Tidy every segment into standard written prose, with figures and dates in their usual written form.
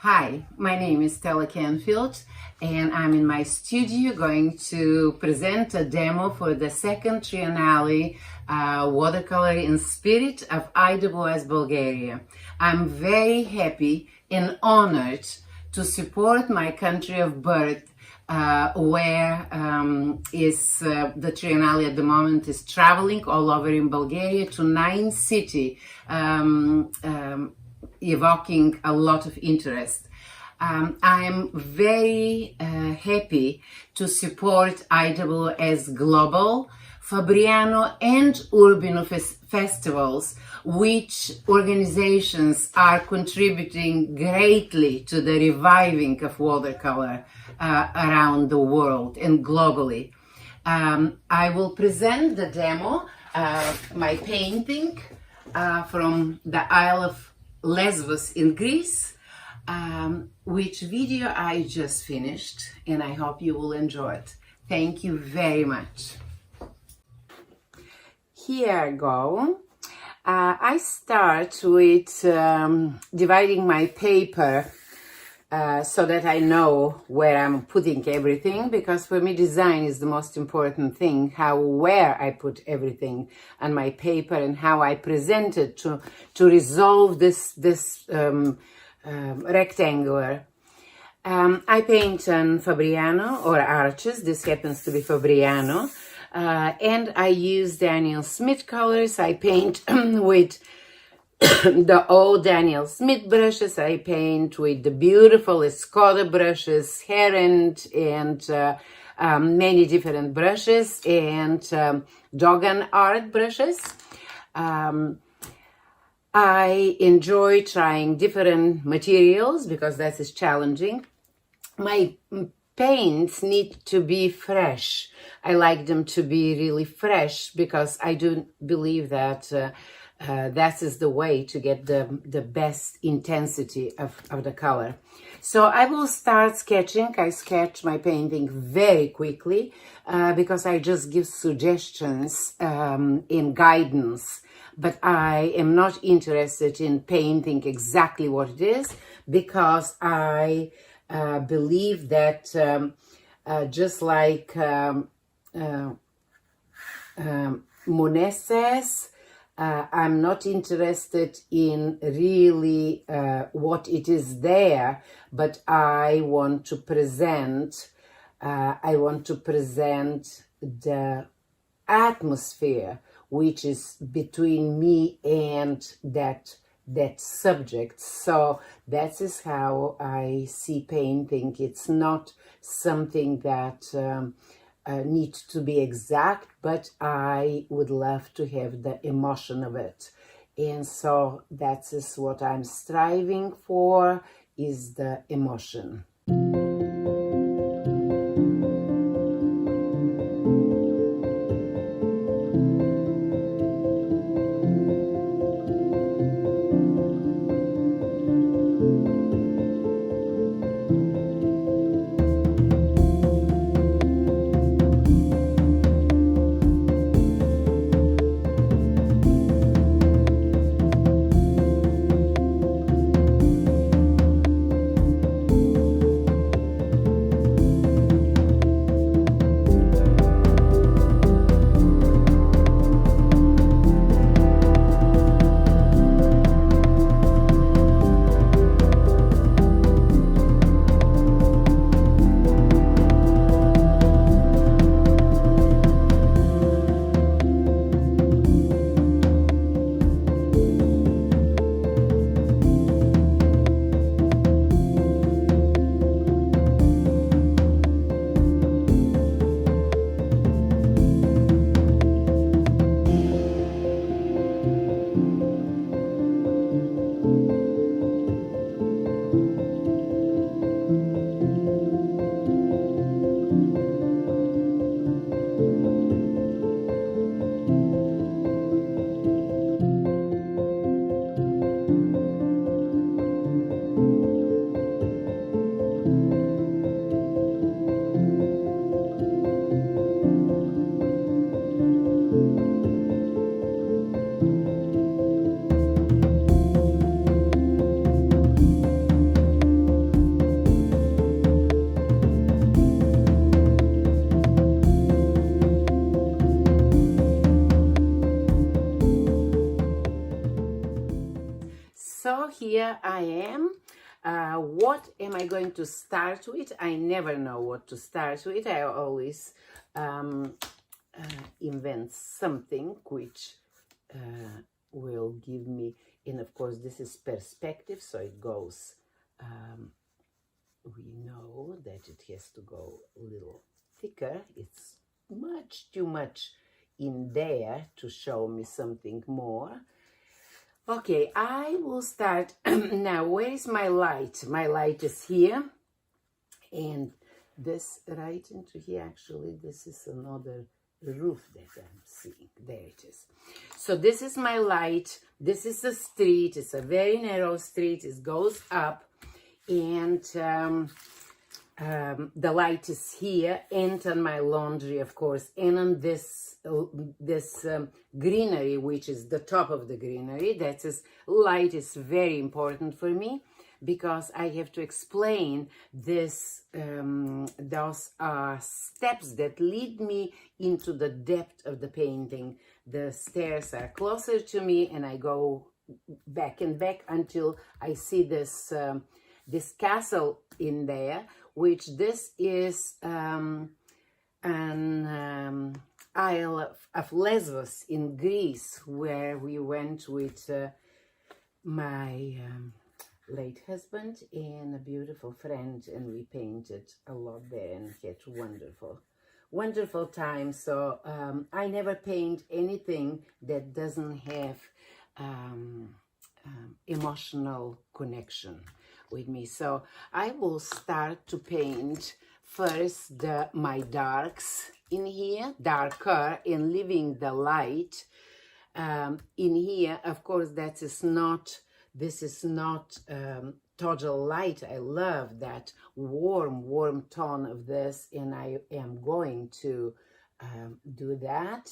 Hi, my name is Stella Canfield and I'm in my studio going to present a demo for the second triennial watercolor in spirit of IWS Bulgaria. I'm very happy and honored to support my country of birth where the triennial at the moment is traveling all over in Bulgaria to 9 cities, evoking a lot of interest. I'm very happy to support IWS Global, Fabriano and Urbino festivals, which organizations are contributing greatly to the reviving of watercolor around the world and globally. I will present the demo, my painting from the Isle of Lesbos in Greece, which video I just finished, and I hope you will enjoy it. Thank you very much. Here I go. I start with dividing my paper so that I know where I'm putting everything, because for me design is the most important thing, where I put everything on my paper and how I present it to resolve this rectangular. I paint on Fabriano or arches. This happens to be Fabriano, and I use Daniel Smith colors. I paint with the old Daniel Smith brushes. I paint with the beautiful Escoda brushes, Heron, and many different brushes, and Dogan art brushes. I enjoy trying different materials because that is challenging. My paints need to be fresh. I like them to be really fresh because I do believe that that is the way to get the best intensity of the color. So I will start sketching. I sketch my painting very quickly because I just give suggestions in guidance, but I am not interested in painting exactly what it is, because I believe that just like Monet says, I'm not interested in really what it is there, but I want to present the atmosphere which is between me and that subject. So that is how I see painting. It's not something that needs to be exact, but I would love to have the emotion of it. And so that is what I'm striving for, is the emotion. So here I am. What am I going to start with? I never know what to start with. I always invent something which will give me, and of course this is perspective, so it goes, we know that it has to go a little thicker. It's much too much in there to show me something more. Okay, I will start now. Where is my light? My light is here, and this right into here, actually this is another roof that I'm seeing. There it is. So this is my light. This is a street. It's a very narrow street. It goes up, and the light is here, and on my laundry, of course, and on this greenery, which is the top of the greenery. That is, light is very important for me, because I have to explain this. Those are steps that lead me into the depth of the painting. The stairs are closer to me, and I go back and back until I see this this castle in there, which this is an Isle of Lesbos in Greece, where we went with my late husband and a beautiful friend, and we painted a lot there and had wonderful time. So I never paint anything that doesn't have emotional connection with me. So I will start to paint first my darks in here, darker, and leaving the light in here. Of course, this is not total light. I love that warm tone of this, and I am going to do that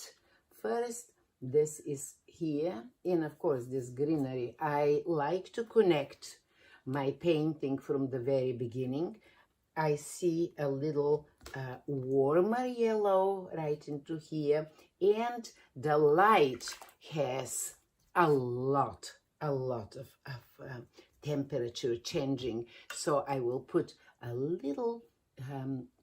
first. This is here, and of course this greenery. I like to connect my painting from the very beginning. I see a little warmer yellow right into here, and the light has a lot of temperature changing. So I will put a little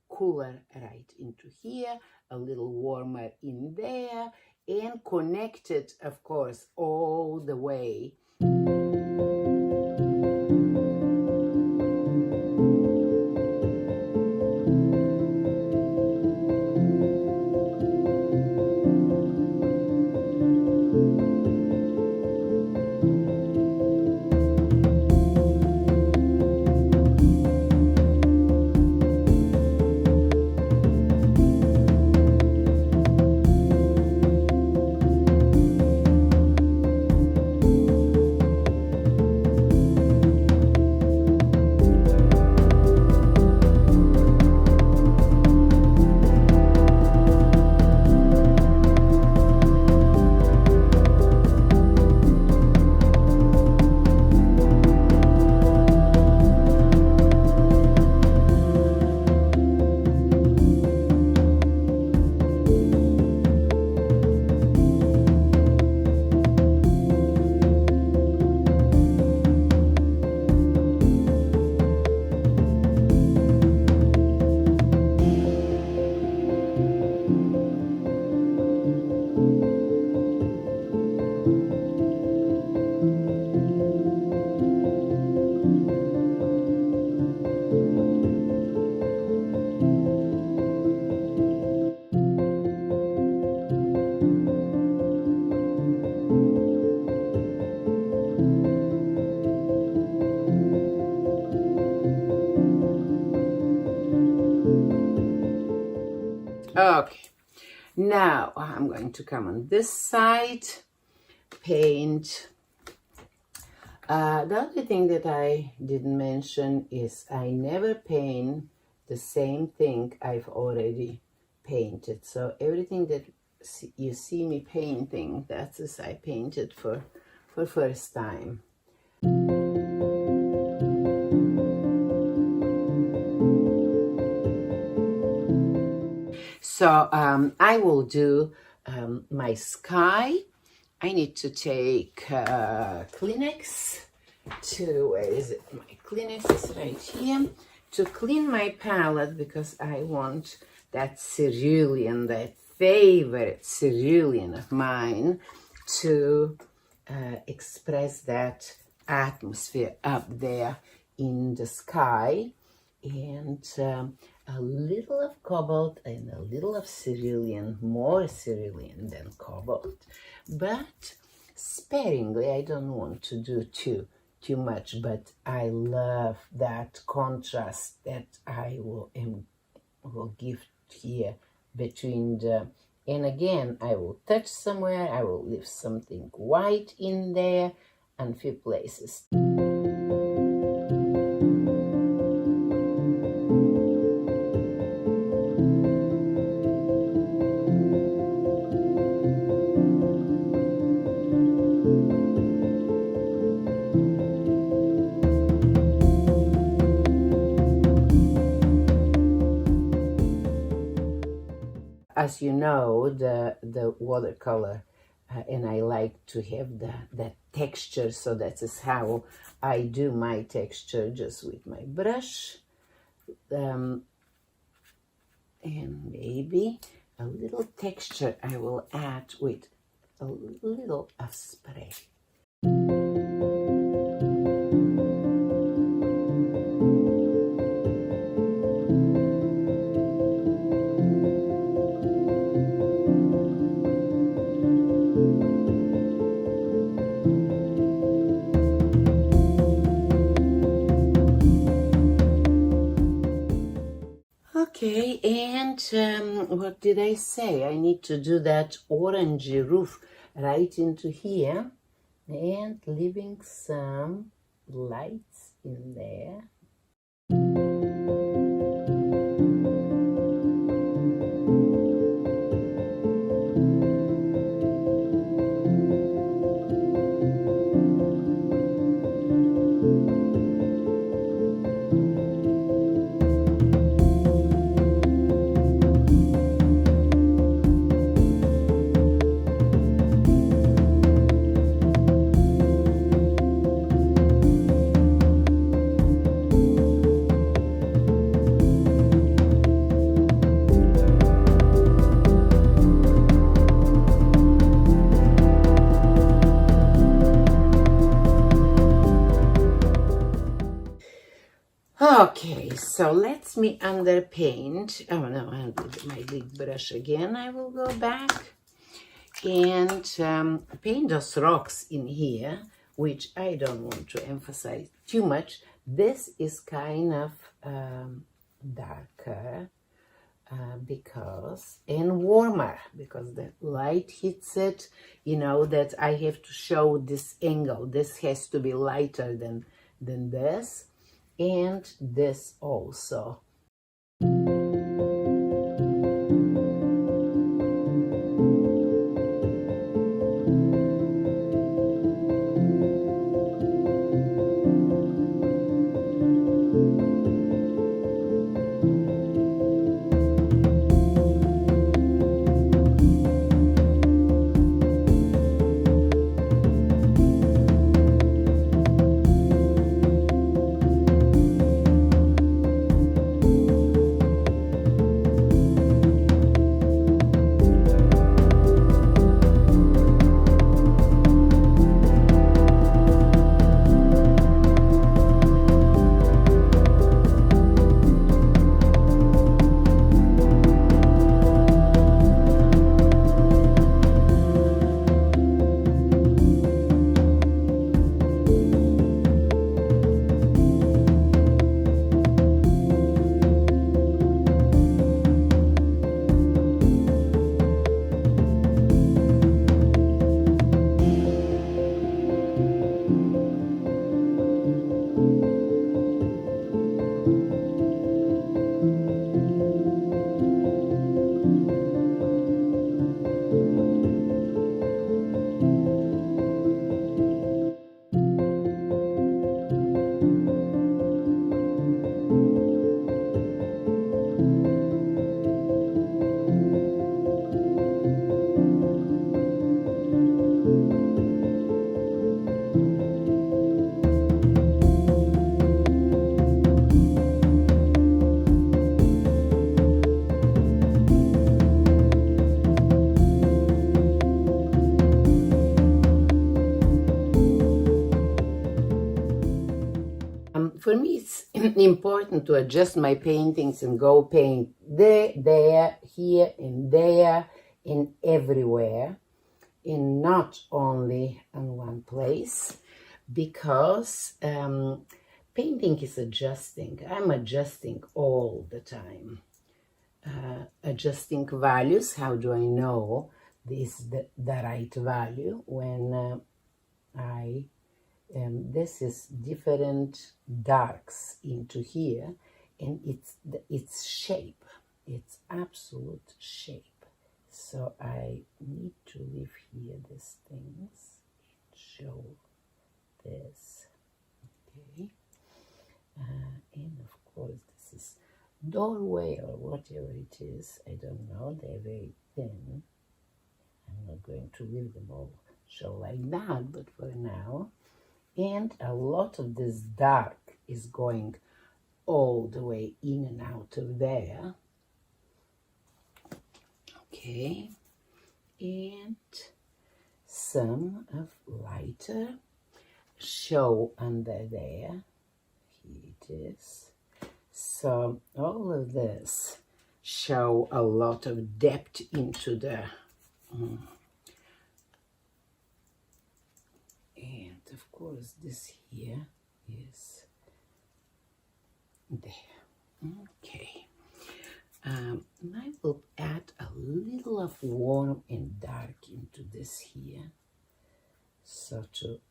cooler right into here, a little warmer in there, and connect it, of course, all the way. Okay, now I'm going to come on this side, paint. The other thing that I didn't mention is I never paint the same thing I've already painted. So everything that you see me painting, that's as I painted for first time. So I will do my sky. I need to take Kleenex where is it? My Kleenex is right here. To clean my palette, because I want that cerulean, that favorite cerulean of mine, to express that atmosphere up there in the sky. And a little of cobalt and a little of cerulean, more cerulean than cobalt, but sparingly. I don't want to do too much, but I love that contrast that I will give here between the, and again, I will touch somewhere, I will leave something white in there and few places. As you know, the watercolor, and I like to have that texture, so that is how I do my texture, just with my brush, and maybe a little texture I will add with a little of spray. Okay, and what did I say? I need to do that orangey roof right into here and leaving some lights in there. Okay, so let me underpaint. Oh no, with my big brush again, I will go back and paint those rocks in here, which I don't want to emphasize too much. This is kind of darker because, and warmer, because the light hits it, you know, that I have to show this angle. This has to be lighter than this. And this also. for me, it's important to adjust my paintings and go paint there, here, and there, and everywhere, and not only in one place, because painting is adjusting. I'm adjusting all the time. Adjusting values. How do I know this the right value when this is different darks into here, and it's shape, it's absolute shape. So I need to leave here these things and show this. Okay, and of course this is doorway or whatever it is. I don't know. They're very thin. I'm not going to leave them all show like that, but for now. And a lot of this dark is going all the way in and out of there. Okay, and some of lighter show under there. Here it is. So all of this show a lot of depth into the and of course this here is there. Okay, I will add a little of warm and dark into this here, so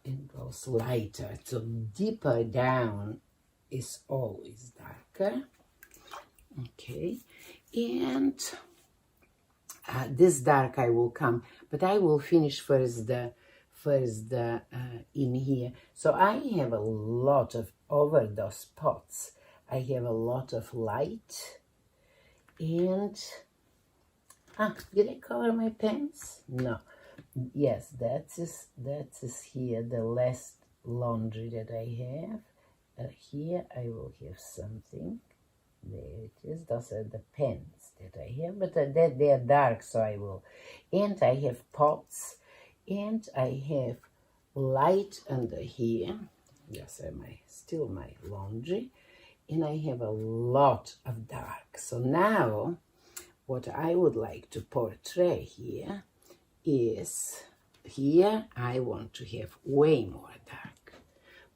it goes lighter, so deeper down is always darker. Okay, and this dark I will come, but I will finish first the in here. So I have a lot of over those spots. I have a lot of light, and did I cover my pens? No. Yes, that is here the last laundry that I have. Here I will have something. There it is. Those are the pens that I have, but they are dark, so I will. And I have pots, and I have light under here. Yes, still my laundry, and I have a lot of dark. So now, what I would like to portray here is here I want to have way more dark.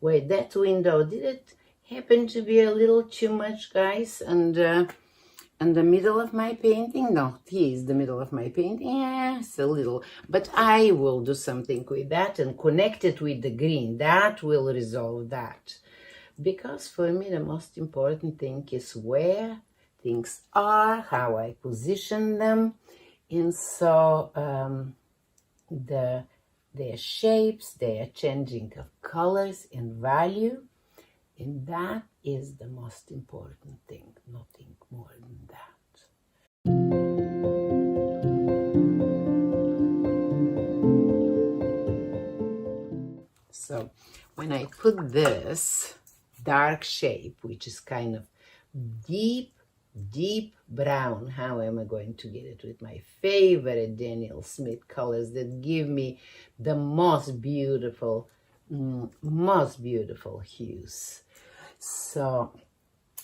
Wait, that window, did it happen to be a little too much, guys? And the middle of my painting? No, here is the middle of my painting. Yes, a little. But I will do something with that and connect it with the green. That will resolve that. Because for me, the most important thing is where things are, how I position them. And so their shapes, their changing of colors and value. And that is the most important thing, nothing more than that. So when I put this dark shape, which is kind of deep brown, how am I going to get it with my favorite Daniel Smith colors that give me the most beautiful hues? So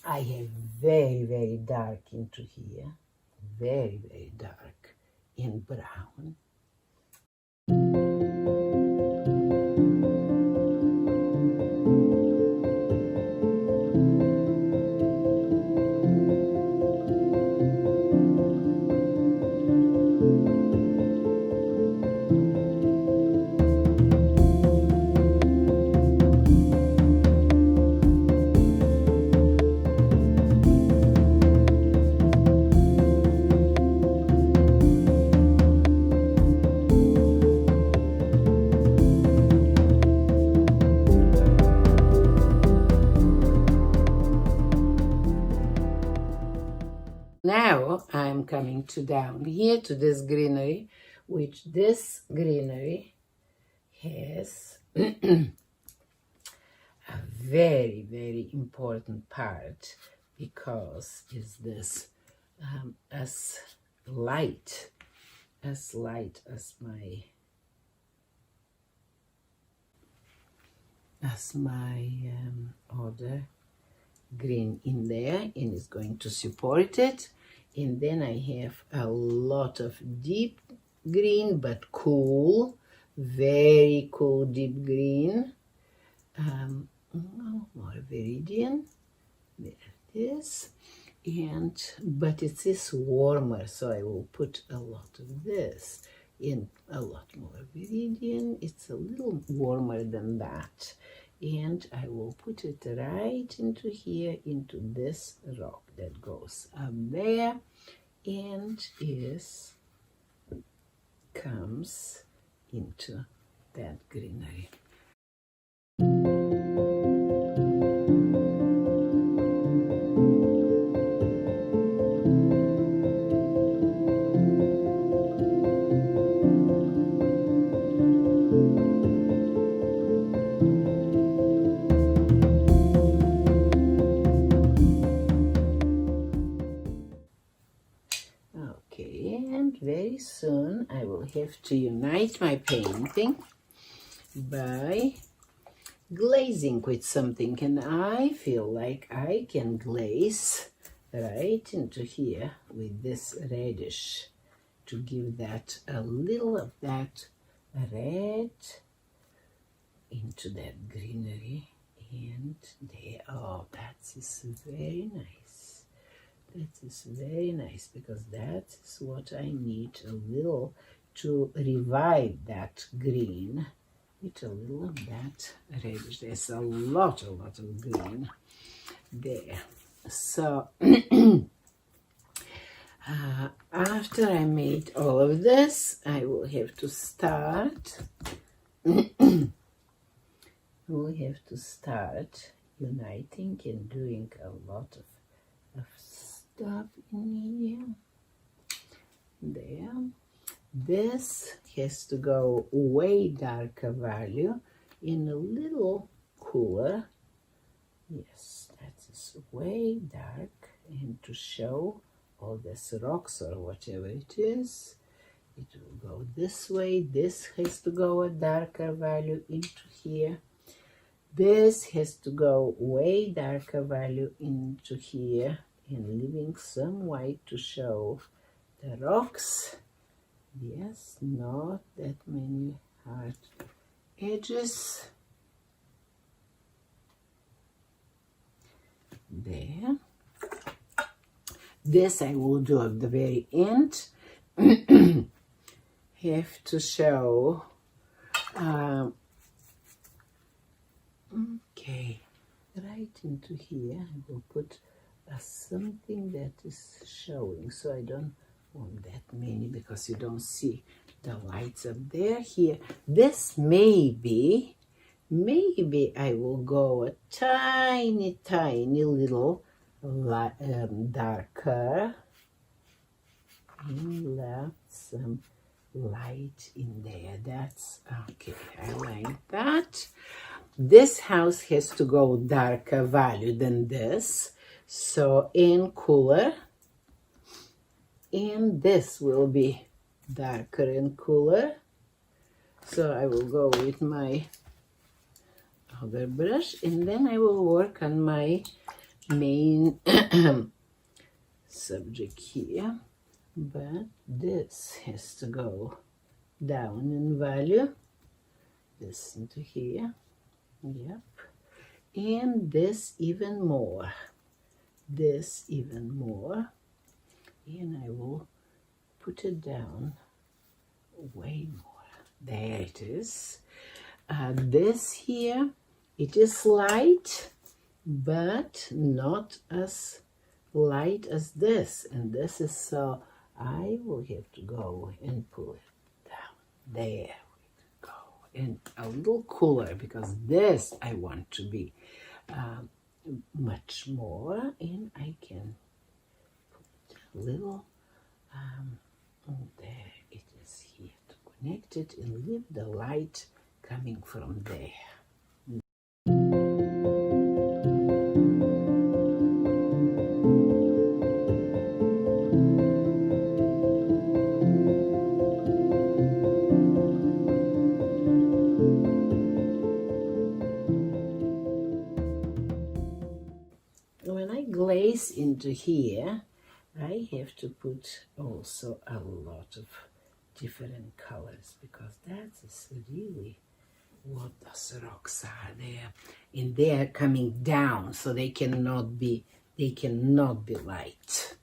I have very dark into here, very dark in brown. Now I'm coming down here to this greenery, which this greenery has a very important part, because it's this as light as my other green in there, and it's going to support it. And then I have a lot of deep green, but cool, very cool deep green. More viridian, there it is. But it is warmer, so I will put a lot of this in, a lot more viridian. It's a little warmer than that. And I will put it right into here, into this rock that goes up there, and comes into that greenery. Okay, and very soon I will have to unite my painting by glazing with something, and I feel like I can glaze right into here with this reddish to give that a little of that red into that greenery. And there, oh, that is very nice. That is very nice, because that is what I need, a little to revive that green with a little of that reddish. There's a lot of green there. So after I made all of this, I will have to start uniting and doing a lot of stuff in here. There. This has to go way darker value in a little cooler. Yes, that is way dark, and to show all these rocks or whatever it is, it will go this way. This has to go a darker value into here. This has to go way darker value into here, and leaving some white to show the rocks. Yes, not that many hard edges. There. This I will do at the very end. Have to show. Okay, right into here I will put something that is showing, so I don't want that many, because you don't see the lights up there. Here, this maybe I will go a tiny little darker, and left some light in there. That's okay. I like that. This house has to go darker value than this, so in cooler, and this will be darker and cooler. So I will go with my other brush, and then I will work on my main subject here. But this has to go down in value, this into here. Yep. And this even more, and I will put it down way more. There it is. This here, it is light, but not as light as this, and this is, so I will have to go and pull it down. There we go. And a little cooler, because this I want to be much more, and I can put a little, there it is here to connect it and leave the light coming from there. glaze into here, I have to put also a lot of different colors, because that is really what those rocks are there. And they are coming down, so they cannot be light.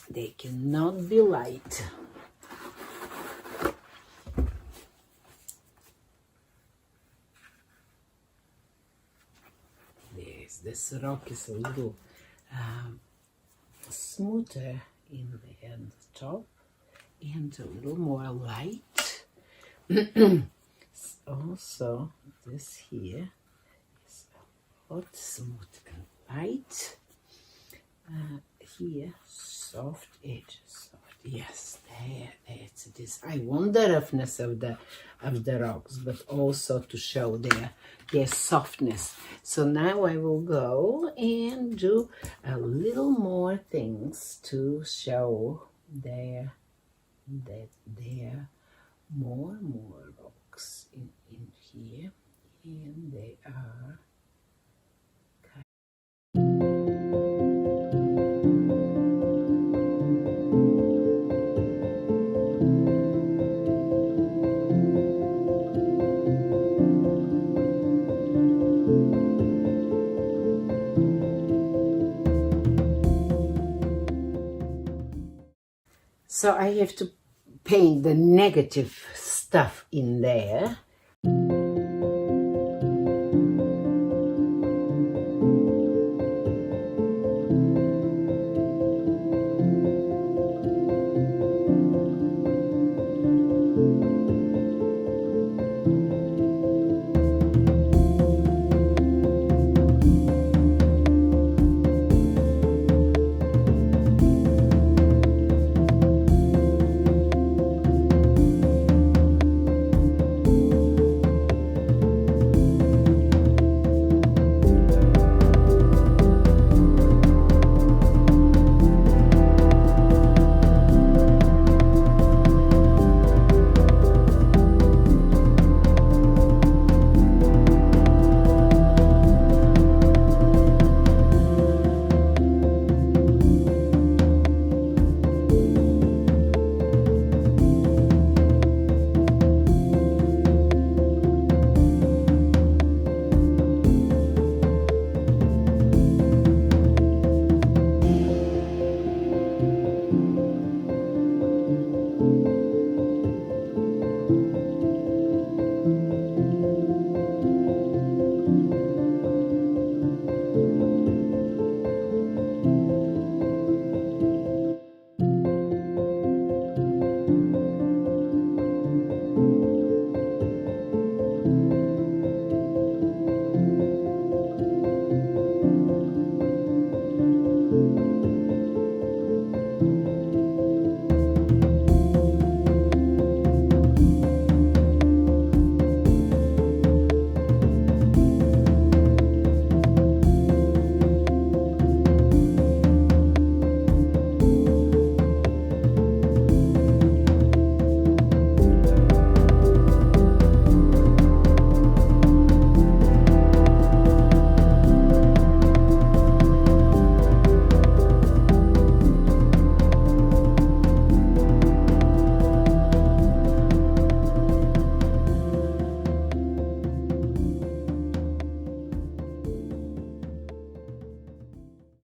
They cannot be light. This rock is a little smoother in the top and a little more light. Also, this here is a lot smooth and light. Here, soft edges. Yes, that's this. I want the roughness of the rocks, but also to show their softness. So now I will go and do a little more things to show there more rocks in here, and they are so I have to paint the negative stuff in there.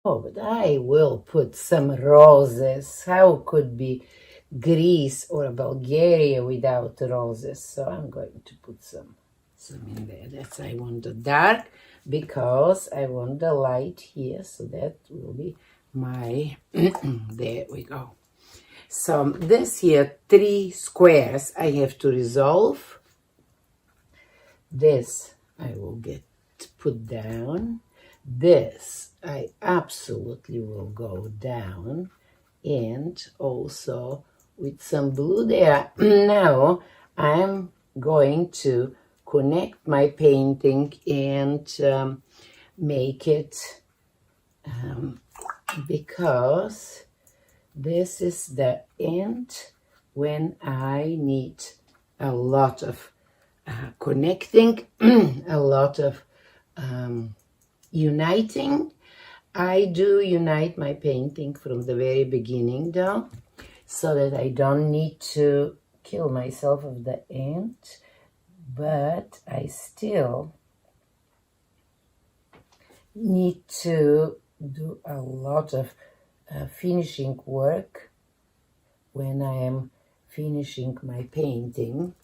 Oh, but I will put some roses. How could be Greece or Bulgaria without roses? So I'm going to put some in there. That's, I want the dark because I want the light here. So that will be my, there we go. So this here, 3 squares I have to resolve. This I will get put down. This I absolutely will go down, and also with some blue there. Now I'm going to connect my painting and make it because this is the end when I need a lot of connecting, a lot of uniting. I do unite my painting from the very beginning though, so that I don't need to kill myself at the end, but I still need to do a lot of finishing work when I am finishing my painting.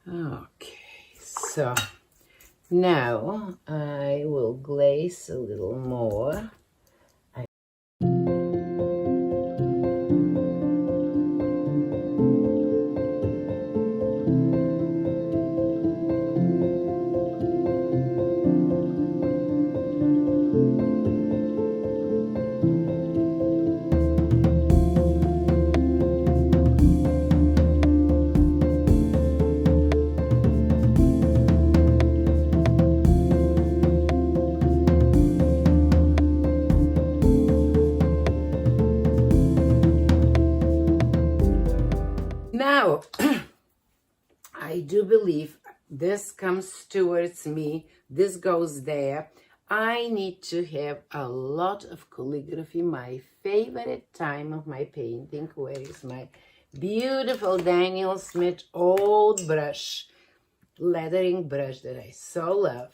Okay, so now I will glaze a little more. Now, I do believe this comes towards me, this goes there. I need to have a lot of calligraphy, my favorite time of my painting. Where is my beautiful Daniel Smith old brush, lettering brush that I so love.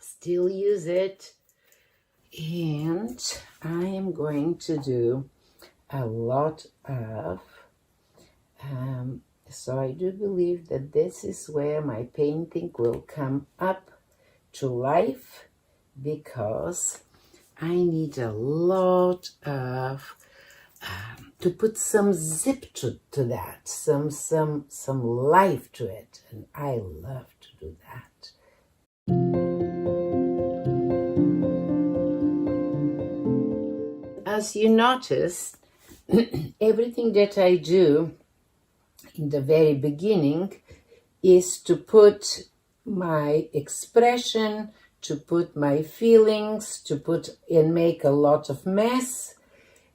Still use it. And I am going to do a lot of so I do believe that this is where my painting will come up to life, because I need a lot of to put some zip to that, some life to it, and I love to do that. As you notice, everything that I do in the very beginning is to put my expression, to put my feelings, to put and make a lot of mess,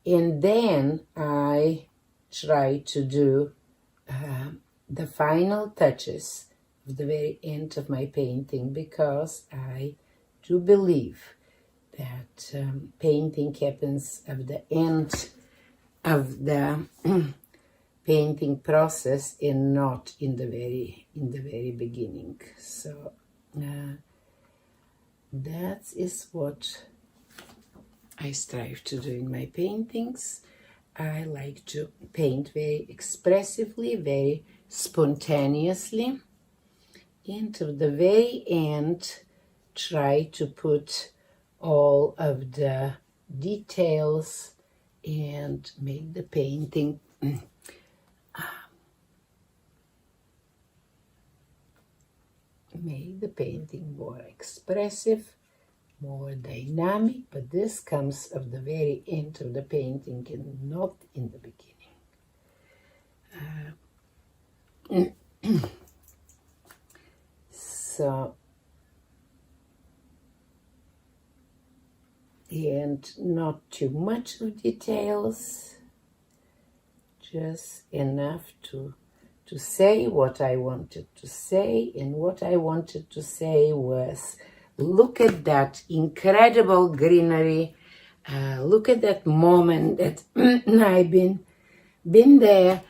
and then I try to do the final touches at the very end of my painting, because I do believe that painting happens at the end of the painting process and not in the very beginning. So that is what I strive to do in my paintings. I like to paint very expressively, very spontaneously, and to the very end try to put all of the details and make the painting more expressive, more dynamic, but this comes at the very end of the painting and not in the beginning. So, and not too much of details, just enough to to say what I wanted to say, and what I wanted to say was, look at that incredible greenery. Look at that moment that I've been there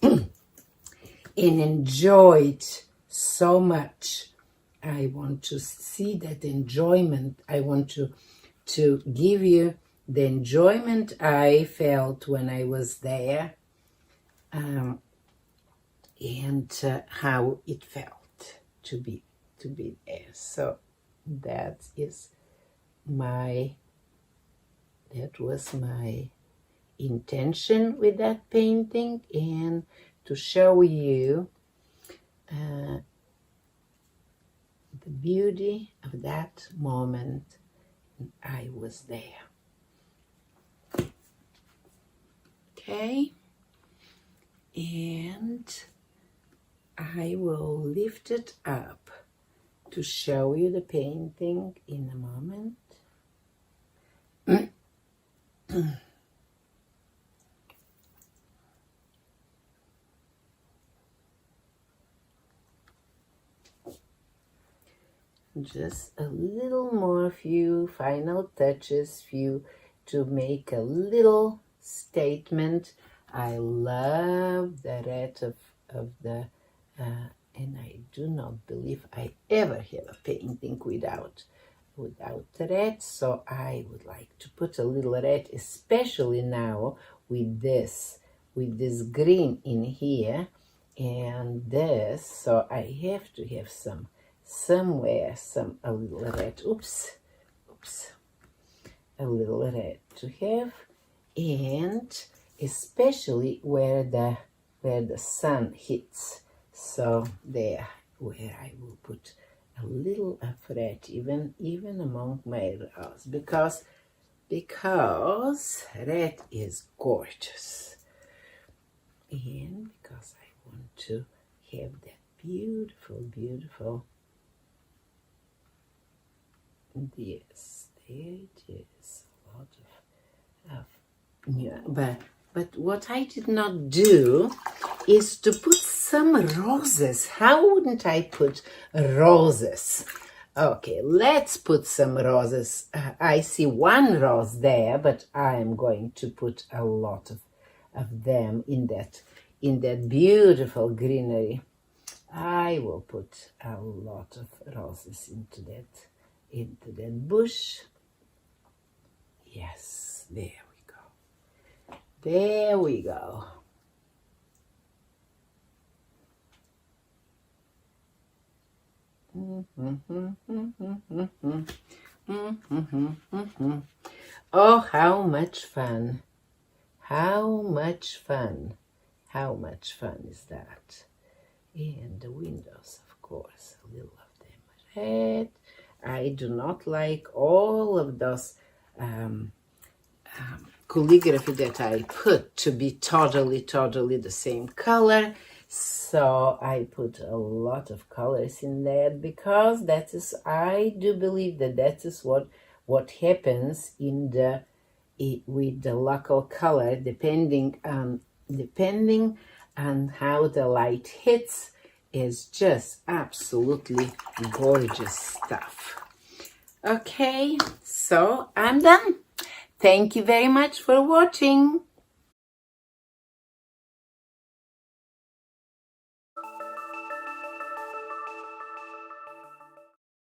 and enjoyed so much. I want to see that enjoyment. I want to give you the enjoyment I felt when I was there, and how it felt to be there. So that was my intention with that painting, and to show you the beauty of that moment. I was there. Okay, and I will lift it up to show you the painting in a moment. Just a little more, few final touches, to make a little statement. I love the red of the, and I do not believe I ever have a painting without red, so I would like to put a little red, especially now with this green in here and this, so I have to have a little red, a little red to have, and especially where the sun hits, so there where I will put a little of red, even among my rose, because red is gorgeous, and because I want to have that beautiful, yes, there it is, a lot of yeah, but what I did not do is to put some roses. How wouldn't I put roses? Okay, let's put some roses. I see one rose there, but I'm going to put a lot of them in that beautiful greenery. I will put a lot of roses into that bush. Yes, there we go. There we go. Oh, how much fun. How much fun. How much fun is that? And the windows, of course, a little of them red. I do not like all of those calligraphy that I put to be totally the same color. So I put a lot of colors in there, because I do believe that is what happens with the local color, depending on how the light hits, is just absolutely gorgeous stuff. Okay, so I'm done. Thank you very much for watching.